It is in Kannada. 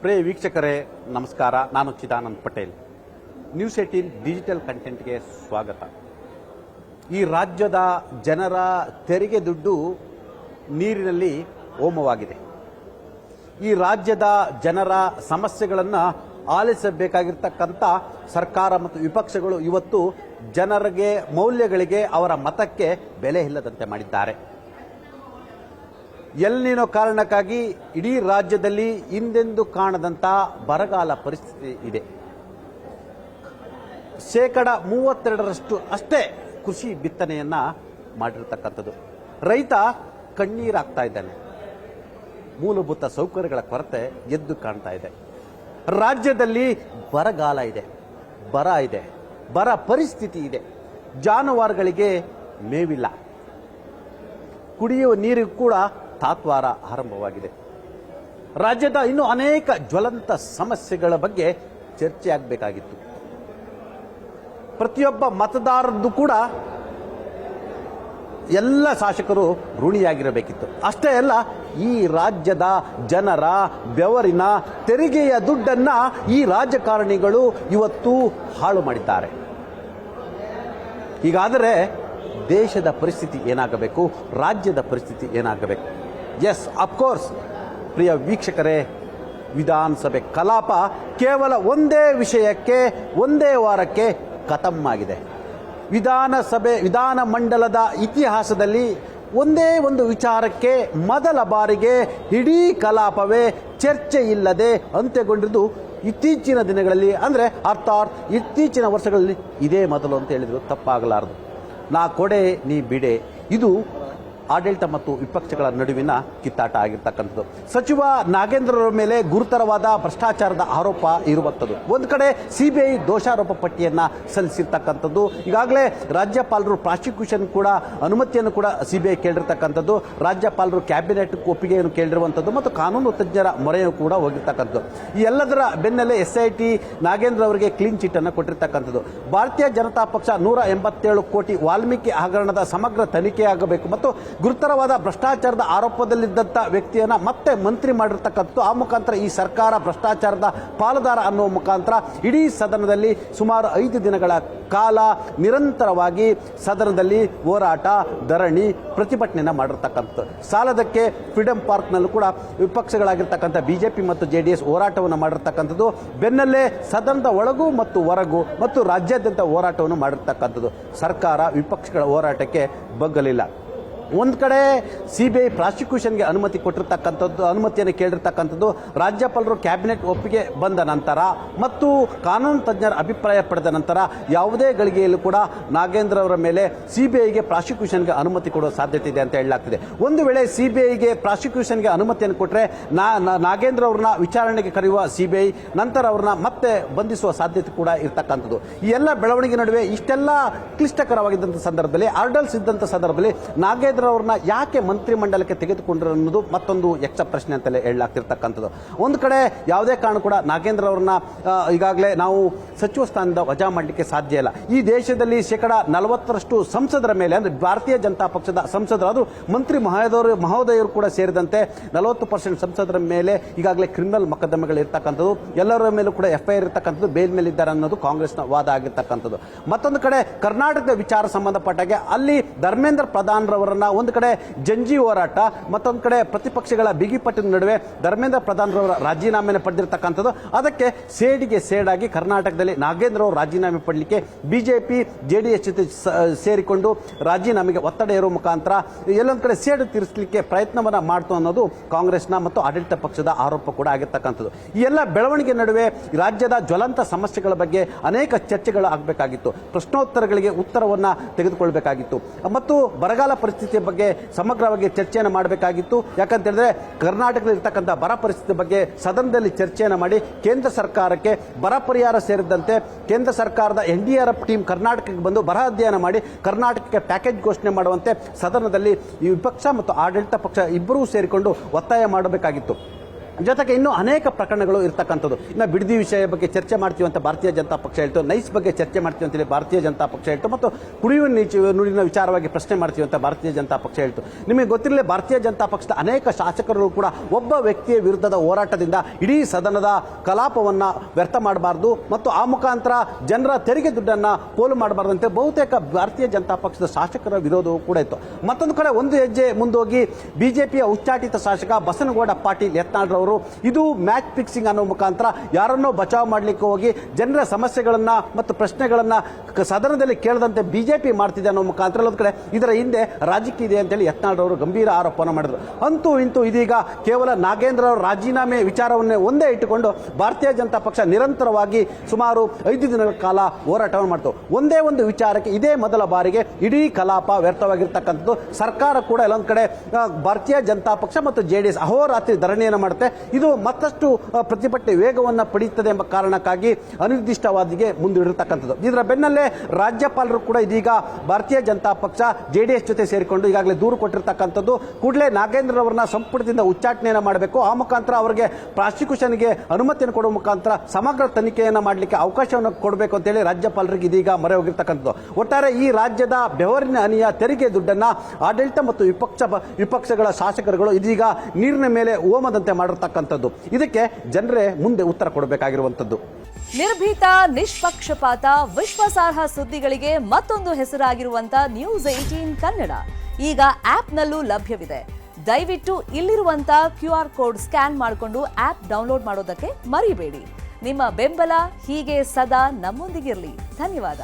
ಪ್ರಿಯ ವೀಕ್ಷಕರೇ ನಮಸ್ಕಾರ. ನಾನು ಚಿದಾನಂದ್ ಪಟೇಲ್. ನ್ಯೂಸ್ 18 ಡಿಜಿಟಲ್ ಕಂಟೆಂಟ್ಗೆ ಸ್ವಾಗತ. ಈ ರಾಜ್ಯದ ಜನರ ತೆರಿಗೆ ದುಡ್ಡು ನೀರಿನಲ್ಲಿ ಹೋಮವಾಗಿದೆ. ಈ ರಾಜ್ಯದ ಜನರ ಸಮಸ್ಯೆಗಳನ್ನು ಆಲಿಸಬೇಕಾಗಿರ್ತಕ್ಕಂಥ ಸರ್ಕಾರ ಮತ್ತು ವಿಪಕ್ಷಗಳು ಇವತ್ತು ಜನರಿಗೆ ಮೌಲ್ಯಗಳಿಗೆ ಅವರ ಮತಕ್ಕೆ ಬೆಲೆ ಇಲ್ಲದಂತೆ ಮಾಡಿದ್ದಾರೆ. ಎಲ್ಲಿನೋ ಕಾರಣಕ್ಕಾಗಿ ಇಡೀ ರಾಜ್ಯದಲ್ಲಿ ಹಿಂದೆಂದೂ ಕಾಣದಂಥ ಬರಗಾಲ ಪರಿಸ್ಥಿತಿ ಇದೆ. 32% ಅಷ್ಟೇ ಕೃಷಿ ಬಿತ್ತನೆಯನ್ನ ಮಾಡಿರತಕ್ಕಂಥದ್ದು. ರೈತ ಕಣ್ಣೀರಾಗ್ತಾ ಇದ್ದಾನೆ. ಮೂಲಭೂತ ಸೌಕರ್ಯಗಳ ಕೊರತೆ ಎದ್ದು ಕಾಣ್ತಾ ಇದೆ. ರಾಜ್ಯದಲ್ಲಿ ಬರಗಾಲ ಇದೆ, ಬರ ಇದೆ, ಬರ ಪರಿಸ್ಥಿತಿ ಇದೆ. ಜಾನುವಾರುಗಳಿಗೆ ಮೇವಿಲ್ಲ, ಕುಡಿಯುವ ನೀರಿಗೂ ಕೂಡ ತಾತ್ವಾರ ಆರಂಭವಾಗಿದೆ. ರಾಜ್ಯದ ಇನ್ನೂ ಅನೇಕ ಜ್ವಲಂತ ಸಮಸ್ಯೆಗಳ ಬಗ್ಗೆ ಚರ್ಚೆ ಆಗಬೇಕಾಗಿತ್ತು. ಪ್ರತಿಯೊಬ್ಬ ಮತದಾರದ್ದು ಕೂಡ ಎಲ್ಲ ಶಾಸಕರು ಋಣಿಯಾಗಿರಬೇಕಿತ್ತು. ಅಷ್ಟೇ ಅಲ್ಲ, ಈ ರಾಜ್ಯದ ಜನರ ಬೆವರಿನ ತೆರಿಗೆಯ ದುಡ್ಡನ್ನ ಈ ರಾಜಕಾರಣಿಗಳು ಇವತ್ತು ಹಾಳು ಮಾಡಿದ್ದಾರೆ. ಹೀಗಾದರೆ ದೇಶದ ಪರಿಸ್ಥಿತಿ ಏನಾಗಬೇಕು, ರಾಜ್ಯದ ಪರಿಸ್ಥಿತಿ ಏನಾಗಬೇಕು? ಎಸ್, ಅಫ್ಕೋರ್ಸ್ ಪ್ರಿಯ ವೀಕ್ಷಕರೇ, ವಿಧಾನಸಭೆ ಕಲಾಪ ಕೇವಲ ಒಂದೇ ವಿಷಯಕ್ಕೆ ಒಂದೇ ವಾರಕ್ಕೆ ಖತಮ್ ಆಗಿದೆ. ವಿಧಾನಮಂಡಲದ ಇತಿಹಾಸದಲ್ಲಿ ಒಂದೇ ಒಂದು ವಿಚಾರಕ್ಕೆ ಮೊದಲ ಬಾರಿಗೆ ಇಡೀ ಕಲಾಪವೇ ಚರ್ಚೆ ಇಲ್ಲದೆ ಅಂತ್ಯಗೊಂಡಿದ್ದು ಇತ್ತೀಚಿನ ದಿನಗಳಲ್ಲಿ, ಅಂದರೆ ಅರ್ಥಾತ್ ಇತ್ತೀಚಿನ ವರ್ಷಗಳಲ್ಲಿ ಇದೇ ಮೊದಲು ಅಂತ ಹೇಳಿದ್ರು ತಪ್ಪಾಗಲಾರದು. ನಾ ಕೊಡೆ ನೀ ಬಿಡೆ, ಇದು ಆಡಳಿತ ಮತ್ತು ವಿಪಕ್ಷಗಳ ನಡುವಿನ ಕಿತ್ತಾಟ ಆಗಿರ್ತಕ್ಕಂಥದ್ದು. ಸಚಿವ ನಾಗೇಂದ್ರರ ಮೇಲೆ ಗುರುತರವಾದ ಭ್ರಷ್ಟಾಚಾರದ ಆರೋಪ ಇರುವಂಥದ್ದು. ಒಂದು ಕಡೆ ಸಿಬಿಐ ದೋಷಾರೋಪ ಪಟ್ಟಿಯನ್ನ ಸಲ್ಲಿಸಿರ್ತಕ್ಕಂಥದ್ದು. ಈಗಾಗಲೇ ರಾಜ್ಯಪಾಲರು ಪ್ರಾಸಿಕ್ಯೂಷನ್ ಕೂಡ ಅನುಮತಿಯನ್ನು ಕೂಡ ಸಿಬಿಐ ಕೇಳಿರ್ತಕ್ಕಂಥದ್ದು. ರಾಜ್ಯಪಾಲರು ಕ್ಯಾಬಿನೆಟ್ ಒಪ್ಪಿಗೆಯನ್ನು ಕೇಳಿರುವಂಥದ್ದು ಮತ್ತು ಕಾನೂನು ತಜ್ಞರ ಮೊರೆಯೂ ಕೂಡ ಹೋಗಿರ್ತಕ್ಕಂಥದ್ದು. ಈ ಎಲ್ಲದರ ಬೆನ್ನಲ್ಲೇ SIT ನಾಗೇಂದ್ರ ಅವರಿಗೆ ಕ್ಲೀನ್ ಚಿಟ್ ಅನ್ನು ಕೊಟ್ಟಿರ್ತಕ್ಕಂಥದ್ದು. ಭಾರತೀಯ ಜನತಾ ಪಕ್ಷ 187 ಕೋಟಿ ವಾಲ್ಮೀಕಿ ಹಗರಣದ ಸಮಗ್ರ ತನಿಖೆಯಾಗಬೇಕು ಮತ್ತು ಗುರುತರವಾದ ಭ್ರಷ್ಟಾಚಾರದ ಆರೋಪದಲ್ಲಿದ್ದಂಥ ವ್ಯಕ್ತಿಯನ್ನ ಮತ್ತೆ ಮಂತ್ರಿ ಮಾಡಿರ್ತಕ್ಕಂಥದ್ದು. ಆ ಮುಖಾಂತರ ಈ ಸರ್ಕಾರ ಭ್ರಷ್ಟಾಚಾರದ ಪಾಲುದಾರ ಅನ್ನುವ ಮುಖಾಂತರ ಇಡೀ ಸದನದಲ್ಲಿ ಸುಮಾರು 5 ದಿನಗಳ ಕಾಲ ನಿರಂತರವಾಗಿ ಸದನದಲ್ಲಿ ಹೋರಾಟ, ಧರಣಿ, ಪ್ರತಿಭಟನೆಯನ್ನು ಮಾಡಿರ್ತಕ್ಕಂಥದ್ದು. ಸಾಲದಕ್ಕೆ ಫ್ರೀಡಂ ಪಾರ್ಕ್ನಲ್ಲೂ ಕೂಡ ವಿಪಕ್ಷಗಳಾಗಿರ್ತಕ್ಕಂಥ ಬಿಜೆಪಿ ಮತ್ತು JDS ಹೋರಾಟವನ್ನು ಮಾಡಿರ್ತಕ್ಕಂಥದ್ದು. ಬೆನ್ನಲ್ಲೇ ಸದನದ ಒಳಗೂ ಮತ್ತು ಹೊರಗೂ ಮತ್ತು ರಾಜ್ಯಾದ್ಯಂತ ಹೋರಾಟವನ್ನು ಮಾಡಿರ್ತಕ್ಕಂಥದ್ದು. ಸರ್ಕಾರ ವಿಪಕ್ಷಗಳ ಹೋರಾಟಕ್ಕೆ ಬಗ್ಗಲಿಲ್ಲ. ಒಂದು ಕಡೆ ಸಿಬಿಐ ಪ್ರಾಸಿಕ್ಯೂಷನ್ಗೆ ಅನುಮತಿ ಕೊಟ್ಟಿರ್ತಕ್ಕಂಥದ್ದು, ಅನುಮತಿಯನ್ನು ಕೇಳಿರ್ತಕ್ಕಂಥದ್ದು. ರಾಜ್ಯಪಾಲರು ಕ್ಯಾಬಿನೆಟ್ ಒಪ್ಪಿಗೆ ಬಂದ ನಂತರ ಮತ್ತು ಕಾನೂನು ತಜ್ಞರ ಅಭಿಪ್ರಾಯ ಪಡೆದ ನಂತರ ಯಾವುದೇ ಗಳಿಗೆಯಲ್ಲೂ ಕೂಡ ನಾಗೇಂದ್ರ ಅವರ ಮೇಲೆ ಸಿಬಿಐಗೆ ಪ್ರಾಸಿಕ್ಯೂಷನ್ಗೆ ಅನುಮತಿ ಕೊಡುವ ಸಾಧ್ಯತೆ ಇದೆ ಅಂತ ಹೇಳಲಾಗ್ತಿದೆ. ಒಂದು ವೇಳೆ ಸಿಬಿಐಗೆ ಪ್ರಾಸಿಕ್ಯೂಷನ್ಗೆ ಅನುಮತಿಯನ್ನು ಕೊಟ್ಟರೆ ನಾಗೇಂದ್ರ ಅವ್ರನ್ನ ವಿಚಾರಣೆಗೆ ಕರೆಯುವ ಸಿಬಿಐ ನಂತರ ಅವ್ರನ್ನ ಮತ್ತೆ ಬಂಧಿಸುವ ಸಾಧ್ಯತೆ ಕೂಡ ಇರ್ತಕ್ಕಂಥದ್ದು. ಈ ಎಲ್ಲ ಬೆಳವಣಿಗೆ ನಡುವೆ ಇಷ್ಟೆಲ್ಲ ಕ್ಲಿಷ್ಟಕರವಾಗಿದ್ದಂಥ ಸಂದರ್ಭದಲ್ಲಿ, ಆರ್ಡಲ್ಸ್ ಇದ್ದಂಥ ಸಂದರ್ಭದಲ್ಲಿ ನಾಗೇಂದ್ರ ಅವ್ರನ್ನ ಯಾಕೆ ಮಂತ್ರಿಮಂಡಲಕ್ಕೆ ತೆಗೆದುಕೊಂಡ್ರು ಅನ್ನೋದು ಮತ್ತೊಂದು ಯಕ್ಷ ಪ್ರಶ್ನೆ ಅಂತಲೇ ಹೇಳಲಾಗ್ತಿರ್ತಕ್ಕಂಥದ್ದು. ಒಂದು ಕಡೆ ಯಾವುದೇ ಕಾರಣ ಕೂಡ ನಾಗೇಂದ್ರ ಅವ್ರನ್ನ ಈಗಾಗಲೇ ನಾವು ಸಚಿವ ಸ್ಥಾನದಿಂದ ವಜಾ ಮಾಡಲಿಕ್ಕೆ ಸಾಧ್ಯ ಇಲ್ಲ. ಈ ದೇಶದಲ್ಲಿ 40% ಸಂಸದರ ಮೇಲೆ, ಅಂದ್ರೆ ಭಾರತೀಯ ಜನತಾ ಪಕ್ಷದ ಸಂಸದರು, ಅದು ಮಂತ್ರಿ ಮಹೋದಯರು ಕೂಡ ಸೇರಿದಂತೆ 40% ಸಂಸದರ ಮೇಲೆ ಈಗಾಗಲೇ ಕ್ರಿಮಿನಲ್ ಮೊಕದ್ದಮೆಗಳು ಇರ್ತಕ್ಕಂಥದ್ದು. ಎಲ್ಲರ ಮೇಲೂ ಕೂಡ FIR ಇರ್ತಕ್ಕಂಥದ್ದು, ಬೇಲ್ ಮೇಲೆ ಇದ್ದಾರೆ ಅನ್ನೋದು ಕಾಂಗ್ರೆಸ್ನ ವಾದ ಆಗಿರ್ತಕ್ಕಂಥದ್ದು. ಮತ್ತೊಂದು ಕಡೆ ಕರ್ನಾಟಕದ ವಿಚಾರ ಸಂಬಂಧಪಟ್ಟಾಗೆ ಅಲ್ಲಿ ಧರ್ಮೇಂದ್ರ ಪ್ರಧಾನ್ ರವರನ್ನ ಒಂದು ಕಡೆ ಜಂಜಿ ಹೋರಾಟ, ಮತ್ತೊಂದು ಕಡೆ ಪ್ರತಿಪಕ್ಷಗಳ ಬಿಗಿಪಟ್ಟಿನ ನಡುವೆ ಧರ್ಮೇಂದ್ರ ಪ್ರಧಾನ್ ರವರ ರಾಜೀನಾಮೆಯನ್ನು ಪಡೆದಿರ್ತಕ್ಕಂಥದ್ದು. ಅದಕ್ಕೆ ಸೇಡಿಗೆ ಸೇಡಾಗಿ ಕರ್ನಾಟಕದಲ್ಲಿ ನಾಗೇಂದ್ರ ಅವರು ರಾಜೀನಾಮೆ ಪಡಲಿಕ್ಕೆ ಬಿಜೆಪಿ JDS ಜೊತೆ ಸೇರಿಕೊಂಡು ರಾಜೀನಾಮೆಗೆ ಒತ್ತಡ ಇರುವ ಮುಖಾಂತರ ಎಲ್ಲೊಂದು ಕಡೆ ಸೇಡು ತೀರಿಸಲಿಕ್ಕೆ ಪ್ರಯತ್ನವನ್ನ ಮಾಡ್ತು ಅನ್ನೋದು ಕಾಂಗ್ರೆಸ್ನ ಮತ್ತು ಆಡಳಿತ ಪಕ್ಷದ ಆರೋಪ ಕೂಡ ಆಗಿರ್ತಕ್ಕಂಥದ್ದು. ಈ ಎಲ್ಲ ಬೆಳವಣಿಗೆ ನಡುವೆ ರಾಜ್ಯದ ಜ್ವಲಂತ ಸಮಸ್ಯೆಗಳ ಬಗ್ಗೆ ಅನೇಕ ಚರ್ಚೆಗಳು ಆಗಬೇಕಾಗಿತ್ತು. ಪ್ರಶ್ನೋತ್ತರಗಳಿಗೆ ಉತ್ತರವನ್ನ ತೆಗೆದುಕೊಳ್ಳಬೇಕಾಗಿತ್ತು ಮತ್ತು ಬರಗಾಲ ಪರಿಸ್ಥಿತಿಯ ಬಗ್ಗೆ ಸಮಗ್ರವಾಗಿ ಚರ್ಚೆಯನ್ನು ಮಾಡಬೇಕಾಗಿತ್ತು. ಯಾಕಂತ ಹೇಳಿದ್ರೆ ಕರ್ನಾಟಕದಲ್ಲಿ ಇರ್ತಕ್ಕಂಥ ಬರ ಪರಿಸ್ಥಿತಿ ಬಗ್ಗೆ ಸದನದಲ್ಲಿ ಚರ್ಚೆಯನ್ನು ಮಾಡಿ ಕೇಂದ್ರ ಸರ್ಕಾರಕ್ಕೆ ಬರ ಪರಿಹಾರ ಸೇರಿದಂತೆ ಕೇಂದ್ರ ಸರ್ಕಾರದ NDRF ಟೀಮ್ ಕರ್ನಾಟಕಕ್ಕೆ ಬಂದು ಬರ ಅಧ್ಯಯನ ಮಾಡಿ ಕರ್ನಾಟಕಕ್ಕೆ ಪ್ಯಾಕೇಜ್ ಘೋಷಣೆ ಮಾಡುವಂತೆ ಸದನದಲ್ಲಿ ಈ ವಿಪಕ್ಷ ಮತ್ತು ಆಡಳಿತ ಪಕ್ಷ ಇಬ್ಬರೂ ಸೇರಿಕೊಂಡು ಒತ್ತಾಯ ಮಾಡಬೇಕಾಗಿತ್ತು. ಜೊತೆಗೆ ಇನ್ನೂ ಅನೇಕ ಪ್ರಕರಣಗಳು ಇರ್ತಕ್ಕಂಥದ್ದು. ಇನ್ನು ಬಿಡದಿ ವಿಷಯ ಬಗ್ಗೆ ಚರ್ಚೆ ಮಾಡ್ತೀವಿ ಅಂತ ಭಾರತೀಯ ಜನತಾ ಪಕ್ಷ ಹೇಳ್ತು, ನೈಸ್ ಬಗ್ಗೆ ಚರ್ಚೆ ಮಾಡ್ತೀವಿ ಅಂತೇಳಿ ಭಾರತೀಯ ಜನತಾ ಪಕ್ಷ ಹೇಳ್ತು, ಮತ್ತು ಕುಡಿಯುವ ನೀರಿನ ವಿಚಾರವಾಗಿ ಪ್ರಶ್ನೆ ಮಾಡ್ತೀವಿ ಅಂತ ಭಾರತೀಯ ಜನತಾ ಪಕ್ಷ ಹೇಳ್ತು. ನಿಮಗೆ ಗೊತ್ತಿರಲಿ, ಭಾರತೀಯ ಜನತಾ ಪಕ್ಷದ ಅನೇಕ ಶಾಸಕರು ಕೂಡ ಒಬ್ಬ ವ್ಯಕ್ತಿಯ ವಿರುದ್ಧದ ಹೋರಾಟದಿಂದ ಇಡೀ ಸದನದ ಕಲಾಪವನ್ನು ವ್ಯರ್ಥ ಮಾಡಬಾರ್ದು ಮತ್ತು ಆ ಮುಖಾಂತರ ಜನರ ತೆರಿಗೆ ದುಡ್ಡನ್ನು ಪೋಲು ಮಾಡಬಾರ್ದಂತೆ ಬಹುತೇಕ ಭಾರತೀಯ ಜನತಾ ಪಕ್ಷದ ಶಾಸಕರ ವಿರೋಧವೂ ಕೂಡ ಇತ್ತು. ಮತ್ತೊಂದು ಕಡೆ ಒಂದು ಹೆಜ್ಜೆ ಮುಂದೋಗಿ ಬಿಜೆಪಿಯ ಉಚ್ಚಾಟಿತ ಶಾಸಕ ಬಸನಗೌಡ ಪಾಟೀಲ್ ಯತ್ನಾಳ್ರವರು ಇದು ಮ್ಯಾಚ್ ಫಿಕ್ಸಿಂಗ್ ಅನ್ನೋ ಮುಖಾಂತರ ಯಾರನ್ನೋ ಬಚಾವ್ ಮಾಡಲಿಕ್ಕೆ ಹೋಗಿ ಜನರ ಸಮಸ್ಯೆಗಳನ್ನ ಮತ್ತು ಪ್ರಶ್ನೆಗಳನ್ನ ಸದನದಲ್ಲಿ ಕೇಳದಂತೆ ಬಿಜೆಪಿ ಮಾಡ್ತಿದೆ ಅನ್ನೋ ಮುಖಾಂತರ ಒಂದು ಕಡೆ ಇದರ ಹಿಂದೆ ರಾಜಕೀಯ ಇದೆ ಅಂತೇಳಿ ಯತ್ನಾಳ್ರವರು ಗಂಭೀರ ಆರೋಪವನ್ನು ಮಾಡಿದರು. ಅಂತೂ ಇಂತೂ ಇದೀಗ ಕೇವಲ ನಾಗೇಂದ್ರ ಅವರ ರಾಜೀನಾಮೆ ವಿಚಾರವನ್ನೇ ಒಂದೇ ಇಟ್ಟುಕೊಂಡು ಭಾರತೀಯ ಜನತಾ ಪಕ್ಷ ನಿರಂತರವಾಗಿ ಸುಮಾರು 5 ದಿನಗಳ ಕಾಲ ಹೋರಾಟವನ್ನು ಮಾಡ್ತು. ಒಂದೇ ಒಂದು ವಿಚಾರಕ್ಕೆ ಇದೇ ಮೊದಲ ಬಾರಿಗೆ ಇಡೀ ಕಲಾಪ ವ್ಯರ್ಥವಾಗಿರ್ತಕ್ಕಂಥದ್ದು. ಸರ್ಕಾರ ಕೂಡ ಎಲ್ಲೊಂದು ಕಡೆ ಭಾರತೀಯ ಜನತಾ ಪಕ್ಷ ಮತ್ತು ಜೆಡಿಎಸ್ ಅಹೋರಾತ್ರಿ ಧರಣಿಯನ್ನು ಮಾಡುತ್ತೆ. ಇದು ಮತ್ತಷ್ಟು ಪ್ರತಿಭಟನೆ ವೇಗವನ್ನು ಪಡೆಯುತ್ತದೆ ಎಂಬ ಕಾರಣಕ್ಕಾಗಿ ಅನಿರ್ದಿಷ್ಟವಾದಿಗೆ ಮುಂದಿಡಿರ್ತಕ್ಕಂಥದ್ದು. ಇದರ ಬೆನ್ನಲ್ಲೇ ರಾಜ್ಯಪಾಲರು ಕೂಡ ಇದೀಗ ಭಾರತೀಯ ಜನತಾ ಪಕ್ಷ ಜೆಡಿಎಸ್ ಜೊತೆ ಸೇರಿಕೊಂಡು ಈಗಾಗಲೇ ದೂರು ಕೊಟ್ಟಿರ್ತಕ್ಕಂಥದ್ದು. ಕೂಡಲೇ ನಾಗೇಂದ್ರ ಅವರನ್ನ ಸಂಪುಟದಿಂದ ಉಚ್ಚಾಟನೆಯನ್ನು ಮಾಡಬೇಕು, ಆ ಮುಖಾಂತರ ಅವರಿಗೆ ಪ್ರಾಸಿಕ್ಯೂಷನ್ಗೆ ಅನುಮತಿಯನ್ನು ಕೊಡುವ ಮುಖಾಂತರ ಸಮಗ್ರ ತನಿಖೆಯನ್ನು ಮಾಡಲಿಕ್ಕೆ ಅವಕಾಶವನ್ನು ಕೊಡಬೇಕು ಅಂತೇಳಿ ರಾಜ್ಯಪಾಲರಿಗೆ ಇದೀಗ ಮೊರೆ ಹೋಗಿರ್ತಕ್ಕಂಥದ್ದು. ಒಟ್ಟಾರೆ ಈ ರಾಜ್ಯದ ಬೆವರಿನ ಹನಿಯ ತೆರಿಗೆ ದುಡ್ಡನ್ನ ಆಡಳಿತ ಮತ್ತು ವಿಪಕ್ಷಗಳ ಶಾಸಕರುಗಳು ಇದೀಗ ನೀರಿನ ಮೇಲೆ ಹೋಮದಂತೆ ಮಾಡಿರ್ತಕ್ಕಂಥದ್ದು. ಇದಕ್ಕೆ ಜನರೇ ಮುಂದೆ ಉತ್ತರ ಕೊಡಬೇಕಾಗಿರುವಂಥದ್ದು. ನಿರ್ಭೀತ, ನಿಷ್ಪಕ್ಷಪಾತ, ವಿಶ್ವಾಸಾರ್ಹ ಸುದ್ದಿಗಳಿಗೆ ಮತ್ತೊಂದು ಹೆಸರಾಗಿರುವಂತ ನ್ಯೂಸ್ 18 ಕನ್ನಡ ಈಗ ಆಪ್ನಲ್ಲೂ ಲಭ್ಯವಿದೆ. ದಯವಿಟ್ಟು ಇಲ್ಲಿರುವಂತ QR ಕೋಡ್ ಸ್ಕ್ಯಾನ್ ಮಾಡಿಕೊಂಡು ಆಪ್ ಡೌನ್ಲೋಡ್ ಮಾಡೋದಕ್ಕೆ ಮರಿಬೇಡಿ. ನಿಮ್ಮ ಬೆಂಬಲ ಹೀಗೆ ಸದಾ ನಮ್ಮೊಂದಿಗಿರಲಿ. ಧನ್ಯವಾದ.